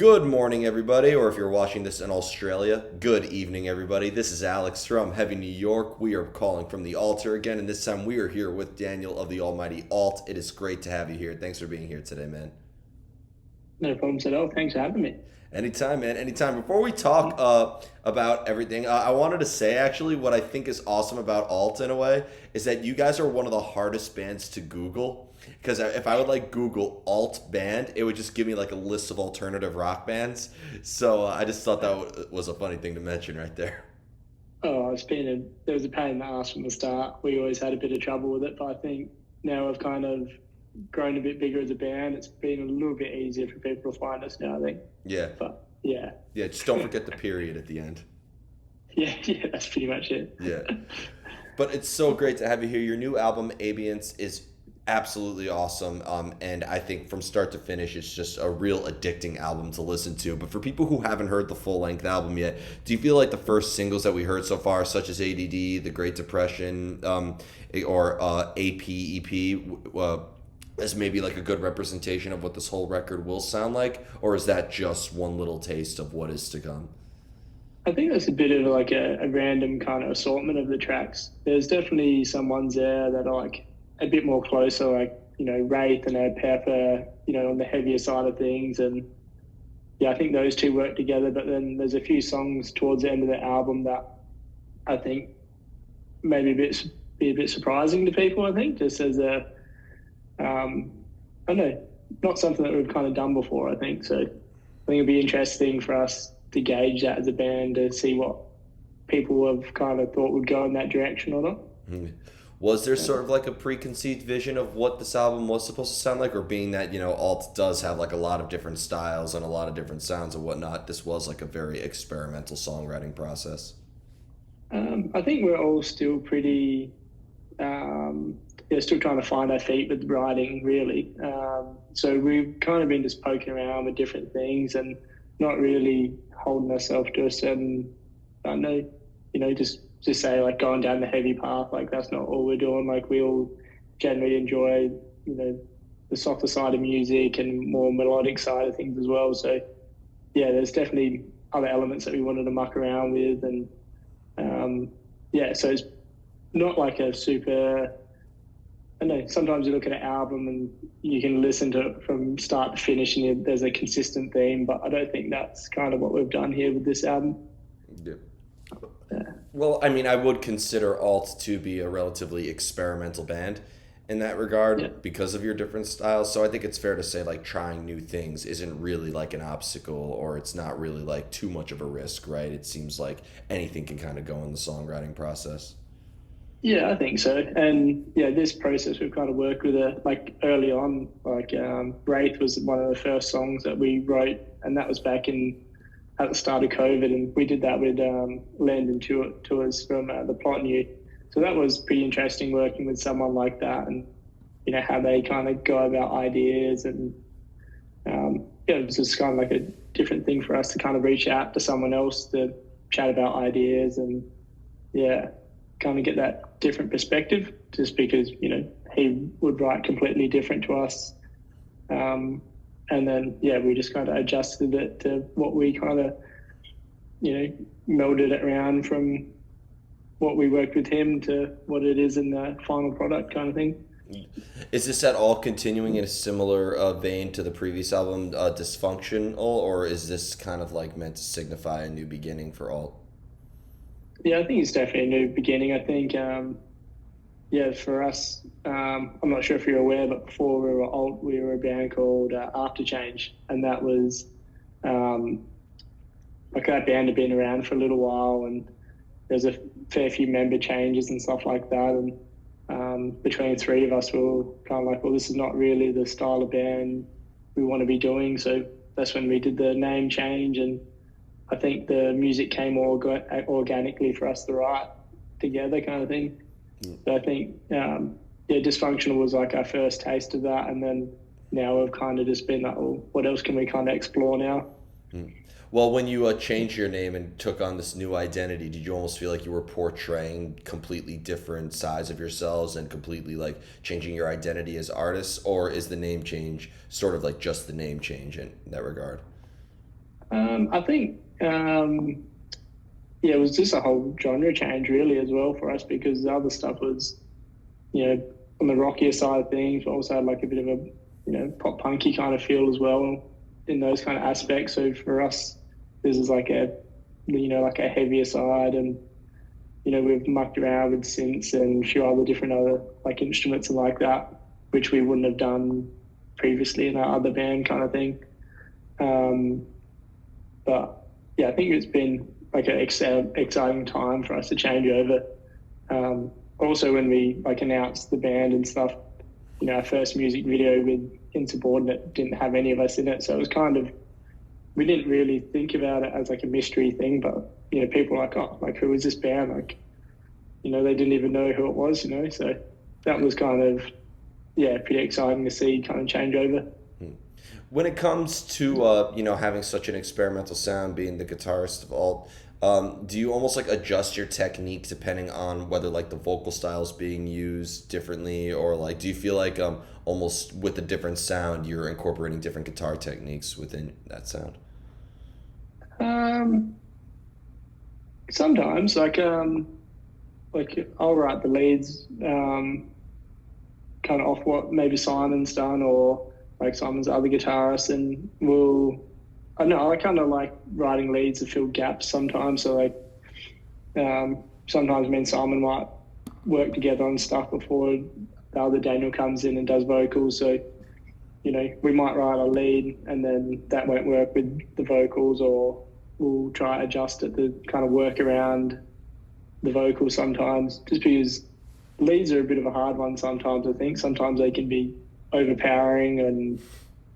Good morning, everybody, or if you're watching this in Australia, good evening, everybody. This is Alex from Heavy New York. We are calling from the altar again, and this time we are here with Daniel of the Almighty Alt. It is great to have you here. Thanks for being here today, man. No problems at all. Thanks for having me. Anytime, man. Anytime. Before we talk about everything, I wanted to say actually what I think is awesome about Alt in a way is that you guys are one of the hardest bands to Google. Because if I would like Google Alt band, it would just give me like a list of alternative rock bands. So I just thought that was a funny thing to mention right there. Oh, there was a pain in the ass from the start. We always had a bit of trouble with it, but I think now we've kind of grown a bit bigger as a band. It's been a little bit easier for people to find us now, I think. Yeah. But yeah, Yeah, just don't forget the period at the end. yeah, that's pretty much it. Yeah. But it's so great to have you here. Your new album, ABEYANCE, is absolutely awesome. And I think from start to finish, it's just a real addicting album to listen to. But for people who haven't heard the full length album yet, do you feel like the first singles that we heard so far, such as ADD, The Great Depression, or APEP, is maybe like a good representation of what this whole record will sound like? Or is that just one little taste of what is to come? I think that's a bit of like a random kind of assortment of the tracks. There's definitely some ones there that are like a bit more closer, like, Wraith and Ed Pepper, on the heavier side of things. And yeah, I think those two work together. But then there's a few songs towards the end of the album that I think maybe be a bit surprising to people. I think just as I don't know, not something that we've kind of done before. I think so. I think it'd be interesting for us to gauge that as a band to see what people have kind of thought would go in that direction or not. Mhm. Was there sort of like a preconceived vision of what this album was supposed to sound like, or being that, Alt does have like a lot of different styles and a lot of different sounds and whatnot, this was like a very experimental songwriting process? I think we're all still pretty, still trying to find our feet with writing, really. So we've kind of been just poking around with different things and not really holding ourselves to a certain, I don't know, just say like going down the heavy path. Like that's not all we're doing. Like we all generally enjoy, the softer side of music and more melodic side of things as well. So yeah, there's definitely other elements that we wanted to muck around with, and so it's not like a super. I know sometimes you look at an album and you can listen to it from start to finish and there's a consistent theme, but I don't think that's kind of what we've done here with this album. Yeah. Yeah. Well, I mean, I would consider Alt to be a relatively experimental band in that regard Yeah. because of your different styles. So I think it's fair to say like trying new things isn't really like an obstacle, or it's not really like too much of a risk, right? It seems like anything can kind of go in the songwriting process. Yeah, I think so. And yeah, this process we've kind of worked with like early on, like Wraith was one of the first songs that we wrote, and that was back in at the start of COVID, and we did that with Landon Tours from the Plot New. So that was pretty interesting working with someone like that, and how they kind of go about ideas, and it was just kind of like a different thing for us to kind of reach out to someone else to chat about ideas, and yeah, kind of get that different perspective, just because he would write completely different to us. And then, yeah, we just kind of adjusted it to what we kind of, melded it around from what we worked with him to what it is in the final product kind of thing. Is this at all continuing in a similar vein to the previous album, Dysfunctional, or is this kind of like meant to signify a new beginning for Alt? Yeah, I think it's definitely a new beginning. I think, for us, I'm not sure if you're aware, but before we were Alt, we were a band called After Change, and that was like that band had been around for a little while, and there's a fair few member changes and stuff like that. And between the three of us, we were kind of like, well, this is not really the style of band we want to be doing. So that's when we did the name change, and I think the music came organically for us to write together, kind of thing. So I think, Dysfunctional was like our first taste of that, and then now we've kind of just been like, well, what else can we kind of explore now? Well, when you changed your name and took on this new identity, did you almost feel like you were portraying completely different sides of yourselves and completely like changing your identity as artists, or is the name change sort of like just the name change in that regard? I think, yeah, it was just a whole genre change really as well for us because the other stuff was, on the rockier side of things, but also had like a bit of a, pop punky kind of feel as well in those kind of aspects. So for us, this is like like a heavier side, and we've mucked around with synths and a few other like instruments and like that, which we wouldn't have done previously in our other band kind of thing. Um, but yeah, I think it's been like an exciting time for us to change over. Also, when we like announced the band and stuff, our first music video with Insubordinate didn't have any of us in it, so it was kind of we didn't really think about it as like a mystery thing, but people were like, oh, like who is this band? Like, they didn't even know who it was, so that was kind of pretty exciting to see kind of change over. When it comes to having such an experimental sound, being the guitarist of alt, do you almost like adjust your technique depending on whether like the vocal style is being used differently, or like do you feel like almost with a different sound you're incorporating different guitar techniques within that sound? Um, Sometimes like I'll write the leads kind of off what maybe Simon's done or like Simon's other guitarist, and I don't know, I kind of like writing leads to fill gaps sometimes. So like sometimes me and Simon might work together on stuff before the other Daniel comes in and does vocals. So we might write a lead and then that won't work with the vocals, or we'll try to adjust it to kind of work around the vocals sometimes, just because leads are a bit of a hard one sometimes. I think sometimes they can be overpowering and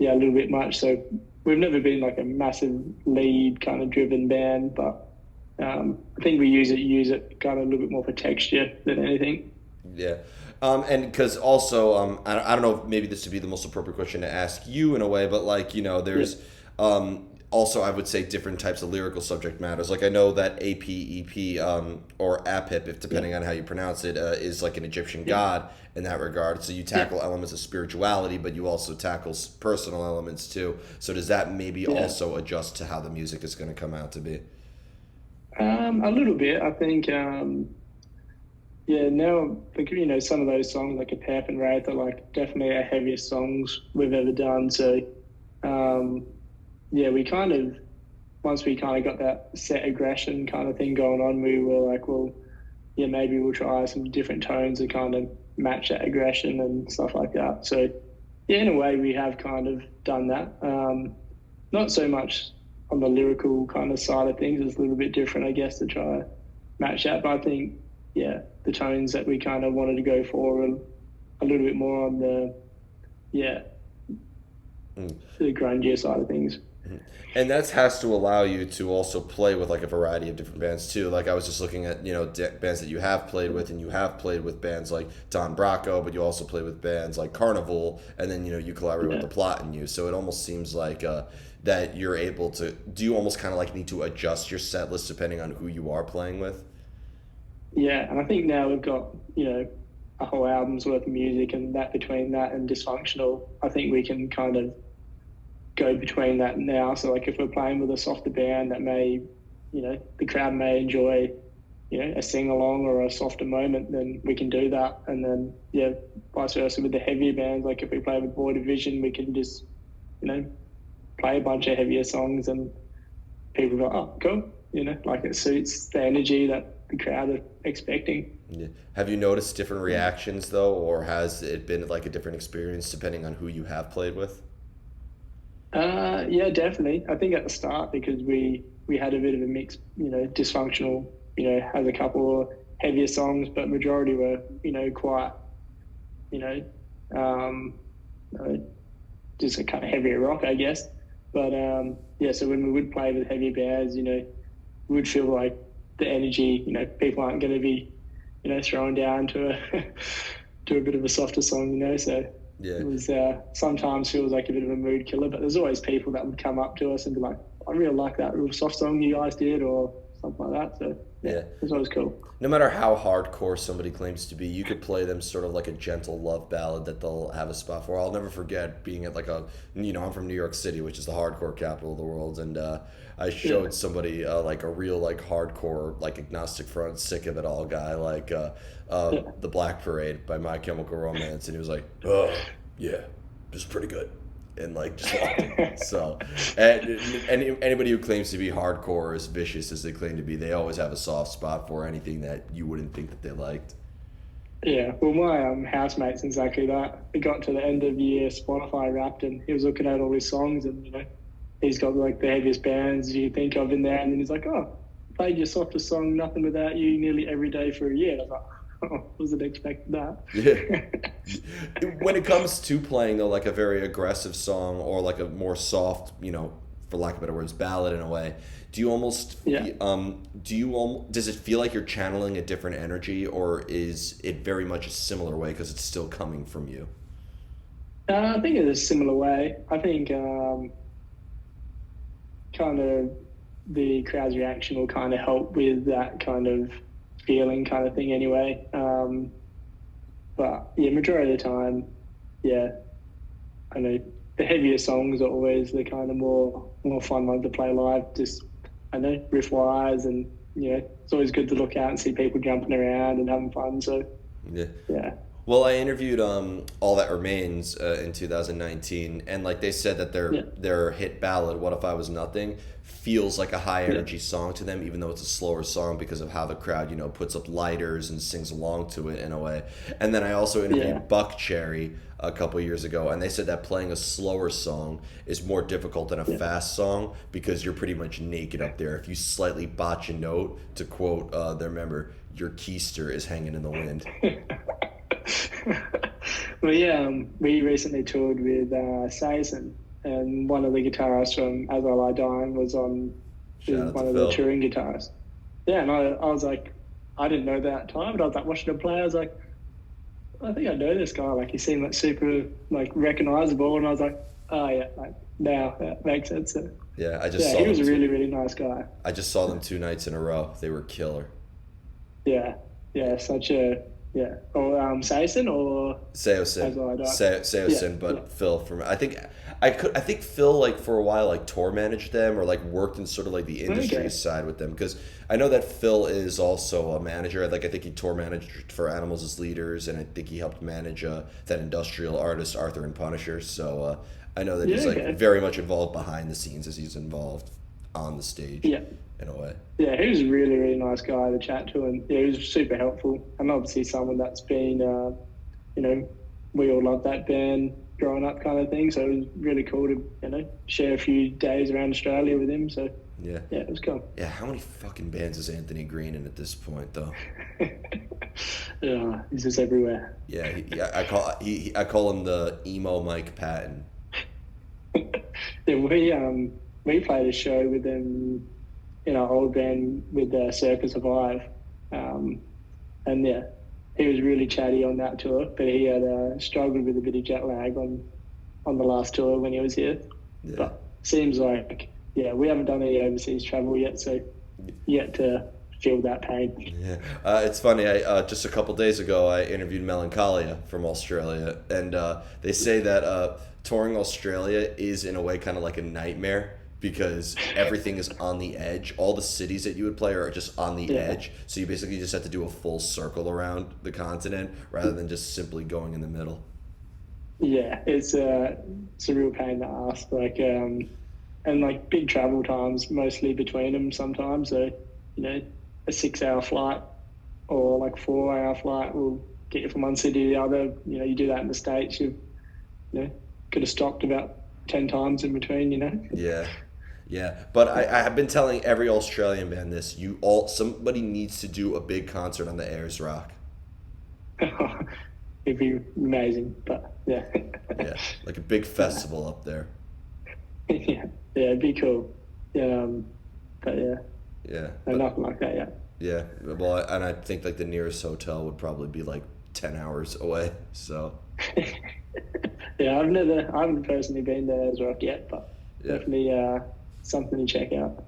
a little bit much. So we've never been like a massive lead kind of driven band, but I think we use it kind of a little bit more for texture than anything. Yeah. And because also, I don't know if maybe this would be the most appropriate question to ask you in a way, but like, Yeah, there's also, I would say, different types of lyrical subject matters. Like, I know that APEP, or APIP, if yeah, depending on how you pronounce it, is like an Egyptian yeah, god in that regard. So you yeah, tackle elements of spirituality, but you also tackle personal elements too. So does that maybe yeah. also adjust to how the music is going to come out to be? A little bit, I think. Yeah, now like some of those songs like a Pep and Wraith are like definitely our heaviest songs we've ever done. So um, yeah, we kind of once we kind of got that set aggression kind of thing going on, we were like, well, yeah, maybe we'll try some different tones to kind of match that aggression and stuff like that. So yeah, in a way, we have kind of done that. Not so much on the lyrical kind of side of things. It's a little bit different, I guess, to try to match that. But I think, yeah, the tones that we kind of wanted to go for are a little bit more on yeah, Mm. the grungier side of things. And that has to allow you to also play with like a variety of different bands too. Like I was just looking at bands that you have played with, and you have played with bands like Don Bracco, but you also play with bands like Carnival, and then you collaborate with Yeah. the Plot and you. So it almost seems like that you're able to. Do you almost kind of like need to adjust your set list depending on who you are playing with? Yeah, and I think now we've got, a whole album's worth of music, and that between that and Dysfunctional, I think we can kind of go between that now. So like if we're playing with a softer band that may, the crowd may enjoy, a sing along or a softer moment, then we can do that. And then yeah, vice versa with the heavier bands. Like if we play with Boy Division, we can just, you know, play a bunch of heavier songs and people go, oh, cool. Like it suits the energy that the crowd are expecting. Yeah. Have you noticed different reactions though, or has it been like a different experience depending on who you have played with? Yeah, definitely. I think at the start because we had a bit of a mix. Dysfunctional. Has a couple of heavier songs, but majority were quite you know um, uh, just a kind of heavier rock, I guess. But yeah, so when we would play with heavier bands, we would feel like the energy. People aren't going to be throwing down to a to a bit of a softer song. So Yeah. it was sometimes feels like a bit of a mood killer, but there's always people that would come up to us and be like, I really like that real soft song you guys did or something like that. So Yeah. It's always cool. No matter how hardcore somebody claims to be, you could play them sort of like a gentle love ballad that they'll have a spot for. I'll never forget being at like I'm from New York City, which is the hardcore capital of the world, and I Yeah. showed somebody like a real like hardcore like agnostic front, sick of it all guy, like Yeah. the Black Parade by My Chemical Romance, and he was like, oh yeah, it's pretty good, and like just walked. So, and anybody who claims to be hardcore or as vicious as they claim to be, they always have a soft spot for anything that you wouldn't think that they liked. Yeah, well, my housemate's exactly that. He got to the end of year Spotify Wrapped, and he was looking at all his songs, and he's got like the heaviest bands you think of in there, and then he's like, "Oh, played your softest song, Nothing Without You, nearly every day for a year." And I was like, "Oh, wasn't expecting Yeah. that." When it comes to playing though, like a very aggressive song or like a more soft, for lack of better words, ballad in a way, do you almost Yeah. does it feel like you're channeling a different energy, or is it very much a similar way because it's still coming from you? I think in a similar way. I think kind of the crowd's reaction will kind of help with that kind of feeling kind of thing anyway. But yeah, majority of the time, yeah, I know the heavier songs are always the kind of more fun ones to play live. Just I know riff wise, and it's always good to look out and see people jumping around and having fun. So Yeah. yeah, Well, I interviewed All That Remains in 2019, and like they said that yeah, their hit ballad "What If I Was Nothing" feels like a high yeah, energy song to them, even though it's a slower song because of how the crowd puts up lighters and sings along to it in a way. And then I also yeah, interviewed Buck Cherry a couple years ago, and they said that playing a slower song is more difficult than a yeah. fast song because you're pretty much naked up there. If you slightly botch a note, to quote their member, your keister is hanging in the wind. Well, yeah, we recently toured with Saison, and one of the guitarists from As I Lie Dying Shout is out to one of the Phil. touring guitarists. Yeah, and I was like, I didn't know that at the time, but I was like watching him play. I was like, I think I know this guy. Like he seemed like super like recognizable, and I was like, oh yeah, like now that makes sense. So, Yeah, yeah, he was a really really nice guy. I just saw them 2 nights in a row. They were killer. Yeah, yeah, such a yeah. Or Saison or As Seosin, I Lie Dying. Yeah, Seosin, yeah, but Phil from I think Phil like for a while like tour managed them or like worked in sort of like the industry okay, side with them because I know that Phil is also a manager. Like I think he tour managed for Animals as Leaders, and I think he helped manage that industrial artist Arthur and Punisher. So I know that yeah, he's like okay, very much involved behind the scenes as he's involved on the stage yeah. in a way. Yeah, he was a really, really nice guy to chat to, and yeah, he was super helpful. And obviously, someone that's been, we all loved that band growing up, kind of thing. So it was really cool to, share a few days around Australia with him. So Yeah. yeah, it was cool. Yeah, how many fucking bands is Anthony Green in at this point, though? Yeah, he's just everywhere. Yeah, I call him the emo Mike Patton. Yeah, we played a show with them in our old band with Circus Survive, and yeah, he was really chatty on that tour, but he had struggled with a bit of jet lag on the last tour when he was here. Yeah, But seems like yeah, we haven't done any overseas travel yet, so yet to feel that pain. yeah. It's funny. I just a couple days ago I interviewed Melancholia from Australia, and they say that touring Australia is in a way kind of like a nightmare because everything is on the edge. All the cities that you would play are just on the Yeah, edge, so you basically just have to do a full circle around the continent rather than just simply going in the middle. yeah, it's a real pain in the ass. Like and like big travel times mostly between them sometimes. So a 6 hour flight or like 4 hour flight will get you from one city to the other. You do that in the States, could have stopped about 10 times in between. Yeah. Yeah, but I have been telling every Australian band this. Somebody needs to do a big concert on the Ayers Rock. It'd be amazing, but yeah. Yeah, like a big festival up there. Yeah, yeah, it'd be cool. Yeah, but yeah, Yeah, no, but nothing like that yet. yeah, well, and I think like the nearest hotel would probably be like 10 hours away. So Yeah, I haven't personally been there as rock yet, but yeah, definitely something to check out.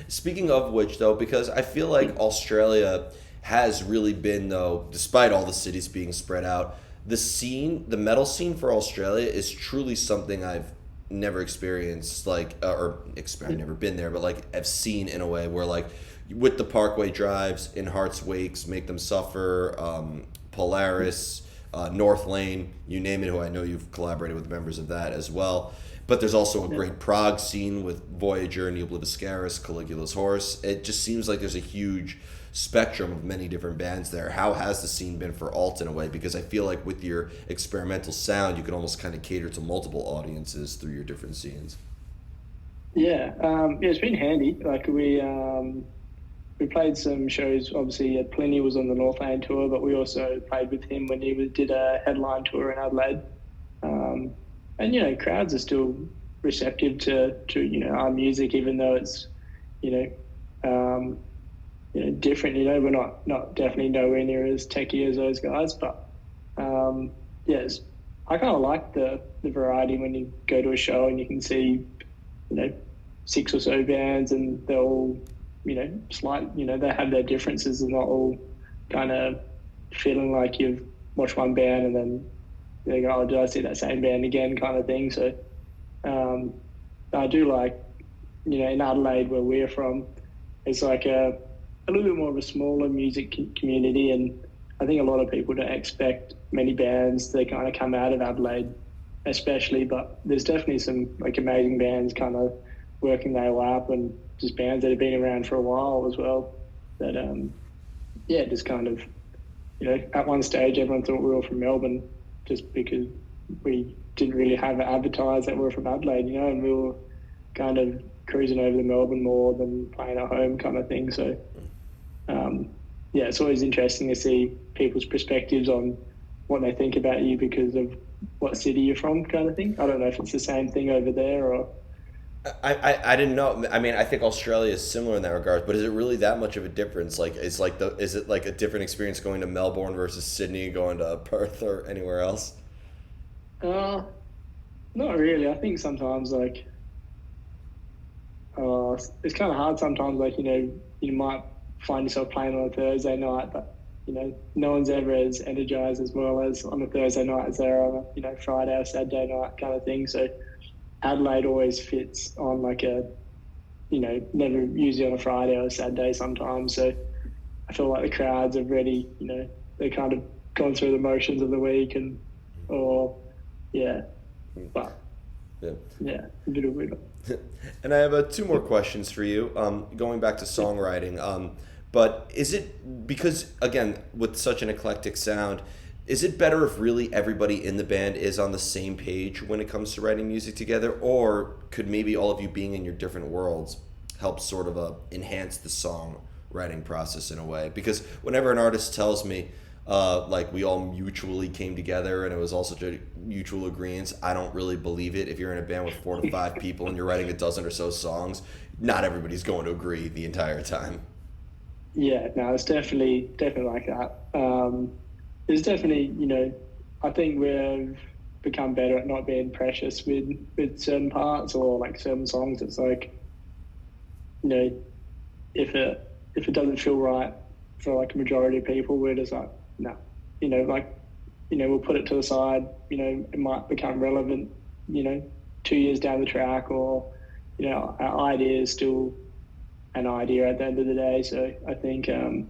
Speaking of which, though, because I feel like Australia has really been, though, despite all the cities being spread out, the metal scene for Australia is truly something I've never experienced, like, I've never been there, but like I've seen in a way where, like, with the Parkway drives, In Heart's Wakes, Make Them Suffer, Polaris, North Lane, you name it, who I know you've collaborated with members of that as well. But there's also a great Prague scene with Voyager, Neil Blivascaris, Caligula's Horse. It just seems like there's a huge spectrum of many different bands there. How has the scene been for alt in a way? Because I feel like with your experimental sound, you can almost kind of cater to multiple audiences through your different scenes. Yeah, it's been handy. Like we played some shows. Obviously, Pliny was on the Northland tour, but we also played with him when did a headline tour in Adelaide. And crowds are still receptive to our music, even though it's you know different. We're not definitely nowhere near as techy as those guys, but yes, I kind of like the variety when you go to a show and you can see 6 or so bands, and they're all slight. They have their differences and not all kind of feeling like you've watched one band and then they go, oh, did I see that same band again, kind of thing. So I do like, in Adelaide, where we're from, it's like a little bit more of a smaller music community, and I think a lot of people don't expect many bands to kind of come out of Adelaide, especially, but there's definitely some like amazing bands kind of working their way up, and just bands that have been around for a while as well, that just kind of, at one stage everyone thought we were all from Melbourne, just because we didn't really have it advertised that we're from Adelaide, and we were kind of cruising over to Melbourne more than playing at home kind of thing. So, it's always interesting to see people's perspectives on what they think about you because of what city you're from kind of thing. I don't know if it's the same thing over there or... I didn't know. I mean, I think Australia is similar in that regard, but is it really that much of a difference? Like, is it like a different experience going to Melbourne versus Sydney, going to Perth or anywhere else? Not really. I think sometimes like it's kind of hard sometimes. Like you might find yourself playing on a Thursday night, but no one's ever as energized as well as on a Thursday night as they are on a Friday or Saturday night kind of thing. So Adelaide always fits on like a, never usually on a Friday or a Saturday sometimes. So I feel like the crowds have already, they kind of gone through the motions of the week but a bit of weird. And I have 2 more questions for you. Going back to songwriting, but is it, because again, with such an eclectic sound, is it better if really everybody in the band is on the same page when it comes to writing music together, or could maybe all of you being in your different worlds help sort of enhance the songwriting process in a way? Because whenever an artist tells me, like we all mutually came together and it was all such a mutual agreement, I don't really believe it. If you're in a band with 4 to 5 people and you're writing a dozen or so songs, not everybody's going to agree the entire time. Yeah, no, it's definitely like that. There's definitely, I think we've become better at not being precious with certain parts or like certain songs. It's like, if it doesn't feel right for like a majority of people, we're just like, no, we'll put it to the side. It might become relevant, 2 years down the track, or our idea is still an idea at the end of the day. So I think you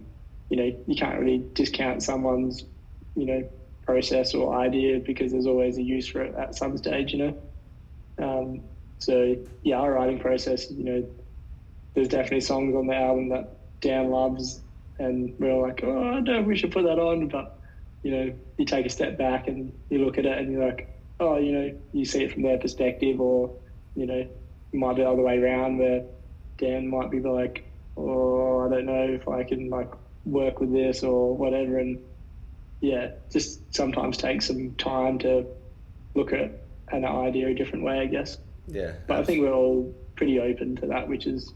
can't really discount someone's process or idea, because there's always a use for it at some stage. Our writing process, there's definitely songs on the album that Dan loves, and we're like, oh no, we should put that on. But you take a step back and you look at it and you're like, oh, you see it from their perspective, or it might be the other way around, where Dan might be like, oh, I don't know if I can like work with this or whatever. And just sometimes take some time to look at an idea a different way, I guess. Yeah. But I think we're all pretty open to that, which is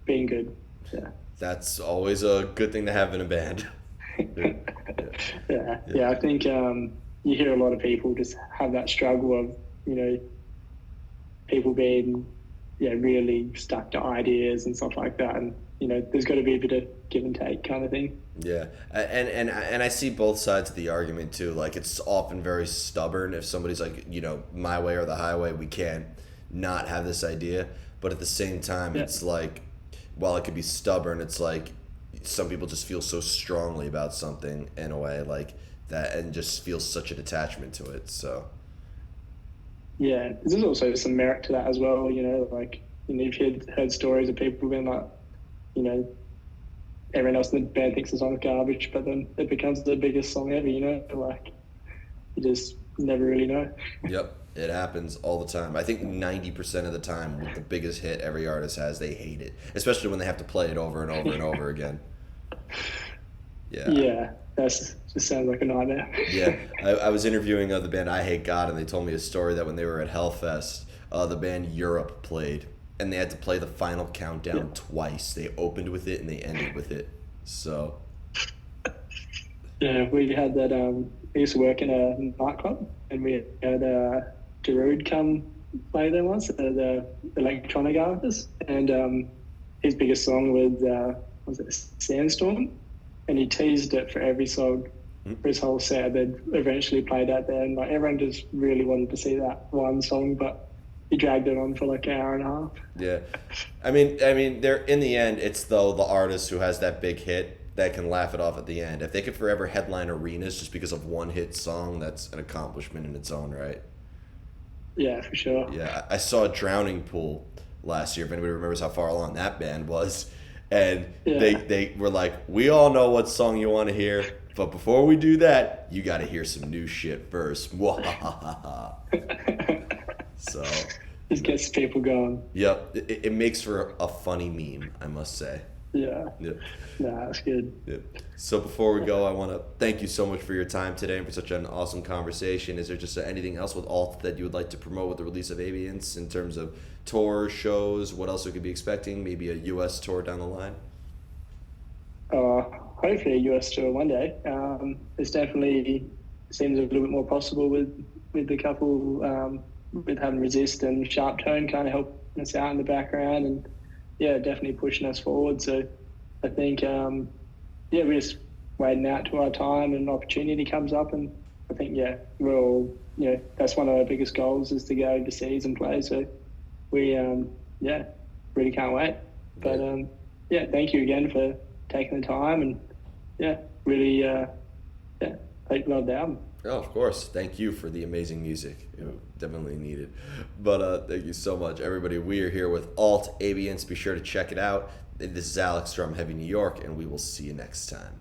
being good. Yeah. That's always a good thing to have in a band. Yeah. I think you hear a lot of people just have that struggle of, people being yeah, really stuck to ideas and stuff like that. And there's got to be a bit of give and take kind of thing. Yeah, and I see both sides of the argument too. Like it's often very stubborn if somebody's like, my way or the highway. We can't not have this idea. But at the same time, Yeah, it's like, while it could be stubborn, it's like some people just feel so strongly about something in a way like that, and just feel such an attachment to it. So yeah. There's also some merit to that as well. Like if you heard stories of people being like, you know, everyone else in the band thinks the song's garbage, but then it becomes the biggest song ever. Like you just never really know. yep, it happens all the time. I think 90% of the time, with the biggest hit every artist has, they hate it, especially when they have to play it over and over and over again. Yeah. Yeah, that's just sounds like a nightmare. Yeah, I was interviewing the band I Hate God, and they told me a story that when they were at Hellfest, the band Europe played, and they had to play the final countdown Yeah. twice. They opened with it and they ended with it. So, Yeah, we had that. I used to work in a nightclub, and we had Darude come play there once, the electronic artist, and his biggest song was it Sandstorm, and he teased it for every song for his whole set. They'd eventually played that there, and like everyone just really wanted to see that one song, but he dragged it on for like an hour and a half. yeah. I mean, they're in the end, it's though the artist who has that big hit that can laugh it off at the end. If they could forever headline arenas just because of one hit song, that's an accomplishment in its own right. Yeah, for sure. Yeah, I saw Drowning Pool last year. If anybody remembers how far along that band was, and Yeah. they were like, "We all know what song you want to hear, but before we do that, you got to hear some new shit first." Mwahaha. So, Just gets people going. yep, it makes for a funny meme, I must say. Yeah, Yeah. nah, that's good. Yeah. So before we go, I want to thank you so much for your time today and for such an awesome conversation. Is there just anything else with Alt that you would like to promote with the release of ABEYANCE in terms of tours, shows, what else we could be expecting? Maybe a U.S. tour down the line? Hopefully a US tour one day. It's definitely seems a little bit more possible with the couple, with having Resist and Sharp Tone kind of helping us out in the background, and yeah, definitely pushing us forward. So I think yeah, we're just waiting out to our time and an opportunity comes up, and I think we'll that's one of our biggest goals is to go overseas and play. So we yeah, really can't wait. But yeah, thank you again for taking the time, and yeah, really hope you love the album. Oh, of course. Thank you for the amazing music. It definitely needed. But thank you so much, everybody. We are here with Alt ABEYANCE. Be sure to check it out. This is Alex from Heavy New York, and we will see you next time.